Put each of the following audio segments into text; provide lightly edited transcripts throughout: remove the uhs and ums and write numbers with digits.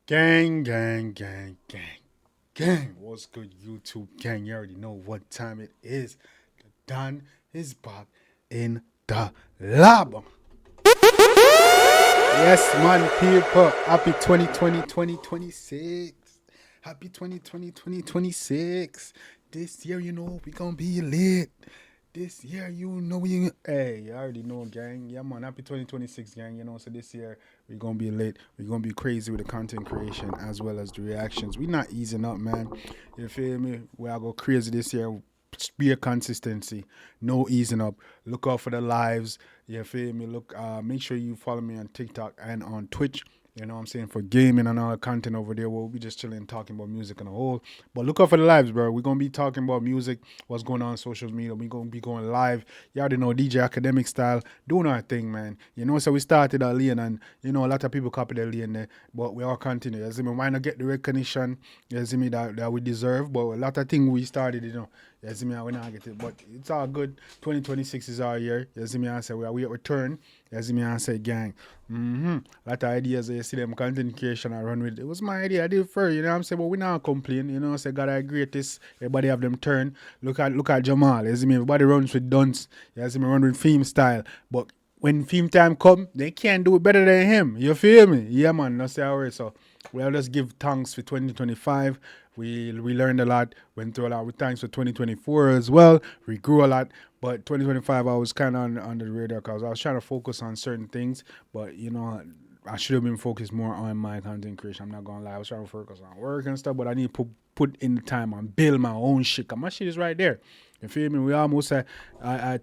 Gang, gang, gang, gang, gang. What's good, YouTube gang? You already know what time it is. The Don is back in the lab. Yes, man, people. Happy 2020, 2026. Happy 2020, 2026. This year, you know, we gonna be lit. This year, you know, hey, you already know, gang. Yeah, man, happy 2026, gang. You know, so this year, we gonna be lit. We gonna be crazy with the content creation as well as the reactions. We not easing up, man. You feel me? We are go crazy this year. Be a consistency, no easing up. Look out for the lives. You feel me? Look, make sure you follow me on TikTok and on Twitch. You know what I'm saying? For gaming and all the content over there, we'll be just chilling, talking about music on a whole. But look out for the lives, bro. We're going to be talking about music, what's going on social media. We're going to be going live. You already know DJ Academic style, doing our thing, man. You know, so we started our lane and, you know, a lot of people copy the lane there, but we all continue. You see me? Why not get the recognition, you see me, that we deserve? But a lot of things we started, you know, you see me, we not get it. But it's all good. 2026 is our year. You see me, I say, we at return. You see me, I say, gang. A lot of ideas you see them content creation I run with. It was my idea. I did it first, you know what I'm saying? But we not complain, you know. Say God I greatest. Everybody have them turn. Look at Jamal. You see me? Everybody runs with dunce. You see me run with theme style. But when theme time come, they can't do it better than him. You feel me? Yeah, man. That's how it is. So we'll just give thanks for 2025. We learned a lot, went through a lot. With thanks for 2024 as well. We grew a lot. But 2025, I was kind of on the radar because I was trying to focus on certain things. But, you know, I should have been focused more on my content creation. I'm not going to lie. I was trying to focus on work and stuff, but I need to put in the time and build my own shit. Cause my shit is right there. You feel me? We almost at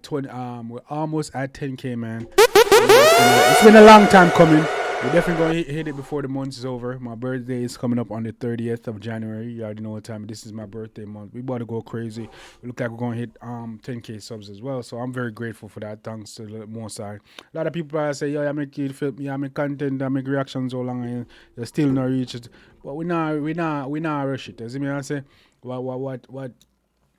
20. We're almost at 10K, man. It's been a long time coming. We're definitely going to hit it before the month is over. My birthday is coming up on the 30th of January. You already know what time. This is my birthday month. We about to go crazy. We look like we're going to hit 10K subs as well. So I'm very grateful for that. Thanks to the most side. A lot of people say, yo, I make it film, I make content, I make reactions all long and you still not reach it. But we not rush it. You see me? I say, what?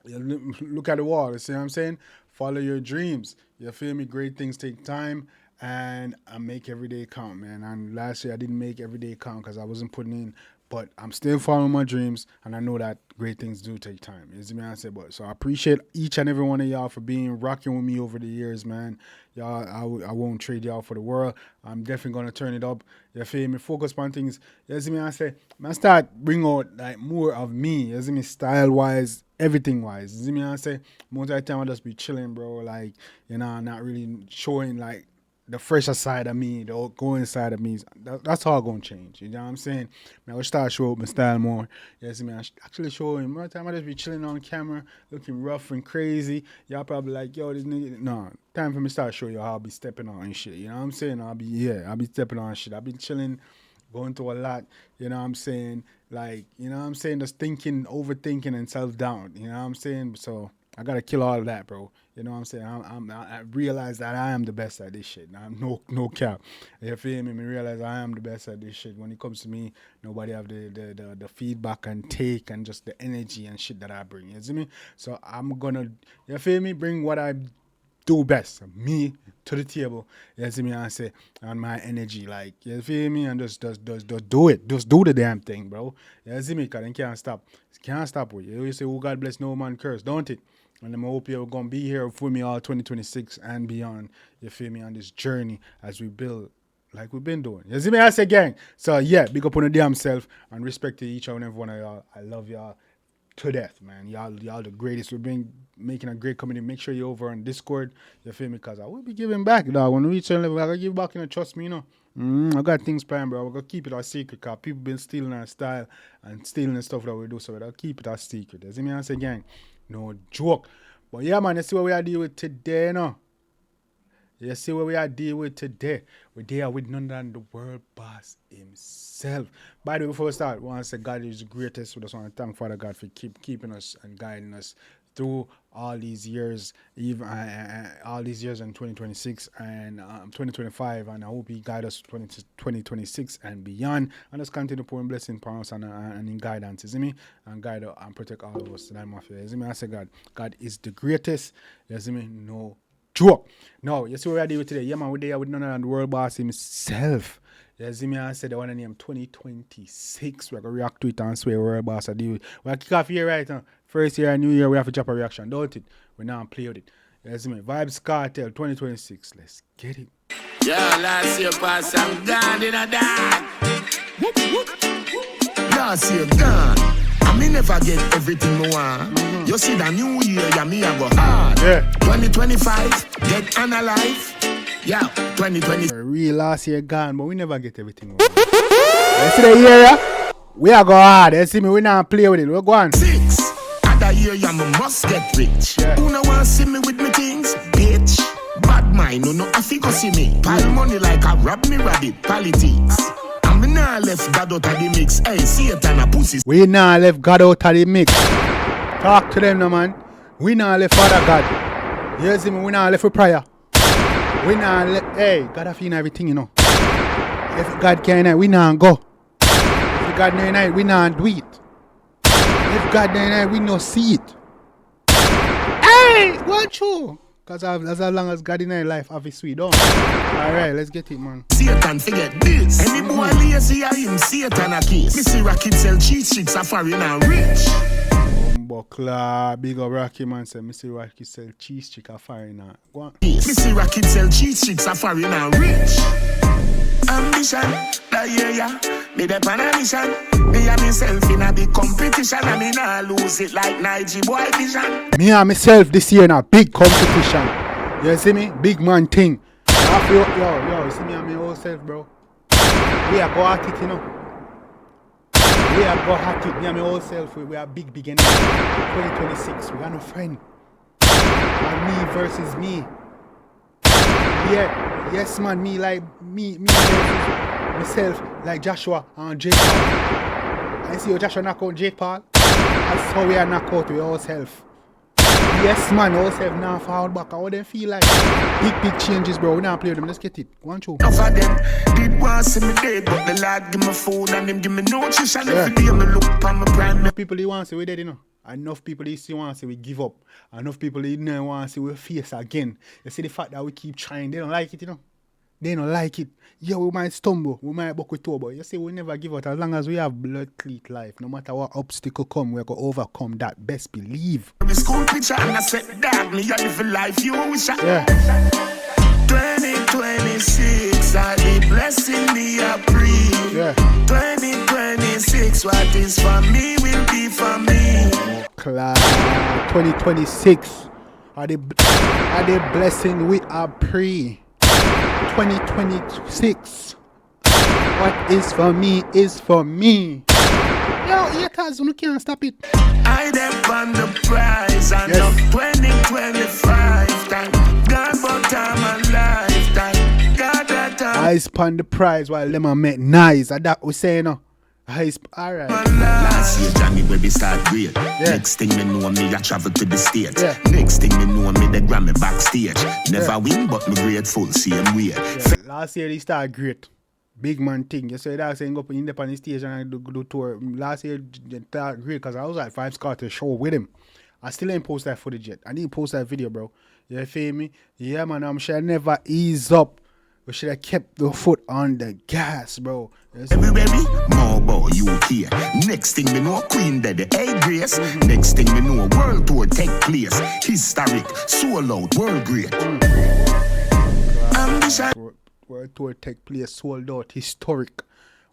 Look at the wall. You see what I'm saying? Follow your dreams. You feel me? Great things take time, and I make every day count, man. And last year I didn't make every day count because I wasn't putting in, but I'm still following my dreams, and I know that great things do take time. You see me? I say, but so I appreciate each and every one of y'all for being rocking with me over the years, man. Y'all, I won't trade y'all for the world. I'm definitely gonna turn it up. You feel me? Focus on things. You see me? I say, man, start bring out like more of me. You see me? Style wise, everything wise. You see me? I say, most of the time I just be chilling, bro. Like, you know, not really showing like the fresher side of me, the going side of me. That's all gonna change. You know what I'm saying? I will start showing my style more. You see me? I actually show him. More time I just be chilling on camera, looking rough and crazy. Y'all probably like, yo, this nigga. No, time for me to start show you how I'll be stepping on and shit. You know what I'm saying? I'll be stepping on shit. I've been chilling, going through a lot. You know what I'm saying? Like, you know what I'm saying? Just thinking, overthinking, and self doubt. You know what I'm saying? So I gotta kill all of that, bro. You know what I'm saying? I realize that I am the best at this shit. I'm no cap. You feel me? I realize I am the best at this shit. When it comes to me, nobody have the feedback and take and just the energy and shit that I bring. You see me? So I'm gonna, you feel me? Bring what I do best, me to the table. You see me? I say, and my energy, like, you feel me? And just do it. Just do the damn thing, bro. You see me? Cause it can't stop. It can't stop with you. You say, oh, God bless no man curse, don't it? And I hope you're gonna be here for me all 2026 and beyond. You feel me? On this journey as we build like we've been doing. You see me? I say, gang. So yeah, big up on the damn self and respect to each and every one of y'all. I love y'all to death, man. Y'all the greatest. We've been making a great community. Make sure you're over on Discord. You feel me? Because I will be giving back, dog. When we reach a level, I gotta give back, you know, trust me, you know. I got things planned, bro. We're gonna keep it our secret, because people been stealing our style and stealing the stuff that we do, so we'll keep it our secret. You see me? I say, gang, no joke. But yeah, man, you see what we are dealing with today, no? You see what we are dealing with today. We're there with none other than the world boss himself. By the way, before we start, we want to say God is the greatest. We just want to thank Father God for keeping us and guiding us through all these years, even all these years in 2026 and 2025. And I hope He guide us 2026 and beyond. And just continue pouring blessing upon us and in guidance, you see me? And guide and protect all of us. That mafia, you see me? I say God is the greatest. You see me? No joke. No, you see what I did with today? Yeah, man, we're there with none other than the world boss himself. You see me, I said the one name 2026. We're going to react to it and swear we're a boss. We're going to kick off here right now. First year, new year, we have to drop a reaction, don't it? We're now play with it. You see me, Vybz Kartel 2026. Let's get it. Yo, last year pass I'm gone in a dark. Last year gone. I me never get everything me want. You see the new year, yeah, me I go hard. Yeah. 2025, get analyzed. Yeah, 2020. Real last year gone, but we never get everything wrong. You see the year, yeah? We are go hard. You see me, we now play with it. We're going. 6. Other year, yeah, me must get rich. Yeah. Who no want see me with me things? Bitch. Bad mind, no I fi go see me. Pile money like a rob me rabbit. Politics. And me nah left God out of the mix. Hey, Satan a pussy. We now left God out of the mix. Talk to them, no man. We now left Father God. You see me, we now left for prayer. We now left, hey, God have in everything, you know. If God can't, we now go. If God can't, we now do it. If God can't, we no see it. Hey, what you? Because as long as God in our life, have it sweet, don't. Alright, let's get it, man. Satan forget this. Any boy lazy, I him Satan a kiss. Me see Rocket sell cheese sticks a foreign and rich. Buckler, big up Rocky man say, me see Rocky sell cheese chick a foreigner. Go on. Me see Rocket sell cheese sticks a foreign and rich. Ambition, that yeah. Me the pan a mission. Me and myself in a big competition. And me nah lose it like Nige boy vision. Me and myself this year in a big competition. You see me? Big man thing. I feel, yo, you see me and my whole self, bro. We are go at it, you know. We are go at it. Me and my whole self, we are big in 2026. We got no friend. And me versus me. Yeah, yes man, me like me versus myself like Joshua and Jake Paul. I see how Joshua knock out Jake Paul. That's how we are knock out with ourselves. Yes man, ourselves now forward back. How they feel like big changes, bro. We now play with them. Let's get it. Go on, show. Enough of them did want see me dead, but the Lord give me food and them give me nutrition. Every day me look upon my prime. Enough people they want to say we dead, you know. Enough people they still want to say we give up. Enough people they don't want to say we face again. You see the fact that we keep trying, they don't like it, you know. They don't like it. Yeah, we might stumble, we might buck with toe, but you see we never give up as long as we have blood cleat life. No matter what obstacle come, we're gonna overcome that. Best believe. My school picture and I said, dog, me a live a life you wish I. Yeah. 2026, I be blessing me a pre. Yeah. 2026, what is for me will be for me. Class 2026 are the blessing we are pre. 2026. What is for me is for me. Yo, haters, you can't stop it. I dem on the prize and Yes. up 2025. Thank God for time and lifetime. God that time. I spun the prize while them are make nice. That we say no. Alright. Last year, Johnny, where we start great. Next thing me know me, I travel to the States. Yeah. Next thing me know me, they grab me backstage. Never win, but me grateful, same way. Yeah. Last year they started great. Big man thing. You say that saying go up in the stage and do tour. Last year they started great because I was at Vybz Kartel show with him. I still ain't post that footage yet. I didn't post that video, bro. You feel me? Yeah, man, I'm sure I never ease up. We should have kept the foot on the gas, bro. Everywhere more about you here. Next thing me know Queen Daddy, hey Grace. Next thing me know world tour take place. Historic, sold out, world great. Ambition. World tour take place, sold out, historic.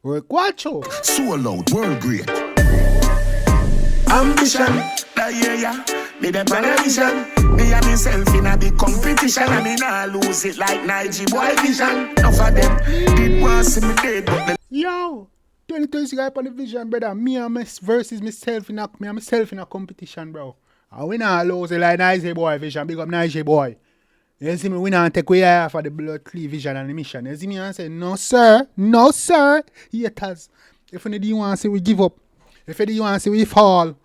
Work, watch out. Sold out, world great. Ambition. Yeah. Me the politician. Me and myself in a big competition. And me nah lose it like Nige boy vision. Enough of them did want see me dead, but the Yo, 2026 guy on the vision, brother. Me and my versus myself in a competition, bro. And we not lose it like Nige boy vision. Big up Nige boy. You see me, we not take away half of the blood clear vision and the mission. You see me and say, no sir, haters. If you don't want to say we give up, if you don't want to say we fall,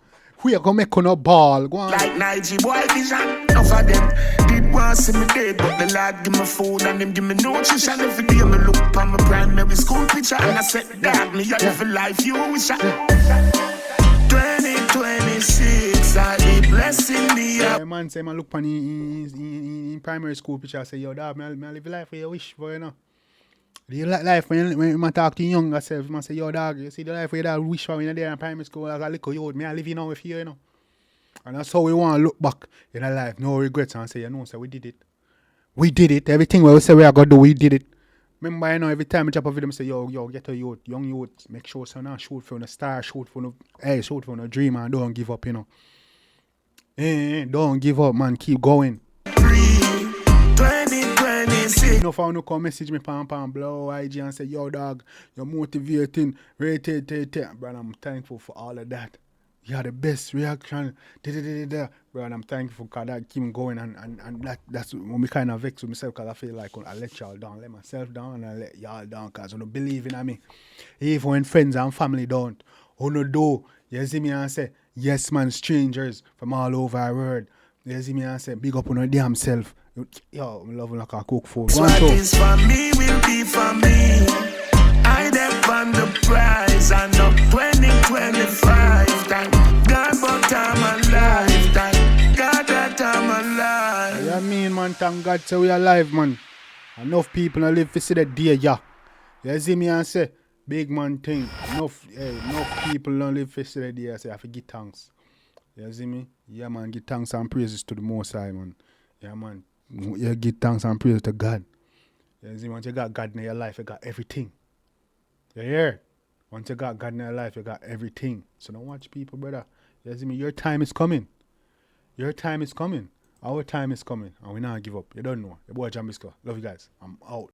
we are gonna make no ball. Go on. like Nige boy vision. Enough of them did want see me dead, but the Lord give me food and them give me nutrition. Every day me look upon my primary school picture and I said, dog, me a live a life you wish I. 2026, I be blessing me up. Yeah, man say man look pan in primary school picture. I say, yo, dog, me live a life for your wish for, you know. Do you like life when you talk to your younger self? You must say, yo, dog, you see the life where you wish for when you're there in primary school as a little youth. Me, I live in now with you, you know. And that's how we want to look back in our life. No regrets and say, you know, so we did it. We did it. Everything we say we are going to do, we did it. Remember, you know, every time I drop a video, I say, yo, get a youth, young youth, make sure so now shoot for the star, shoot for the dream, and don't give up, you know. Don't give up, man. Keep going. 2026. You know, if I want to come message me, pam, blow IG and say, yo, dog, you're motivating, rated. Brother, I'm thankful for all of that. You are the best reaction. Brother, I'm thankful because that keep me going, and that's when me kind of vex with myself because I feel like I let y'all down, let myself down, and I let y'all down because I don't believe in me. Even when friends and family don't, no do. You see me and say, yes, man, strangers from all over the world. You see me and say, big up on your damn self. Yo, I'm loving like a cook food. What is for me will be for me. I depend the prize and up 2025. Thank God but I'm alive. Thank God that I'm alive. Yeah, mean, man, thank God so we alive, man. Enough people don't live to see the day, yeah. You see me and say, big man thing. Enough people don't live to see the day, I say, I have to give thanks. You see me? Yeah, man, give thanks and praises to the Most High, man. Yeah, man. You give thanks and praises to God. You see, once you got God in your life, you got everything. You hear? Once you got God in your life, you got everything. So don't watch people, brother. You see me? Your time is coming. Your time is coming. Our time is coming. And we not give up. You don't know. Your boy Jambisco. Love you guys. I'm out.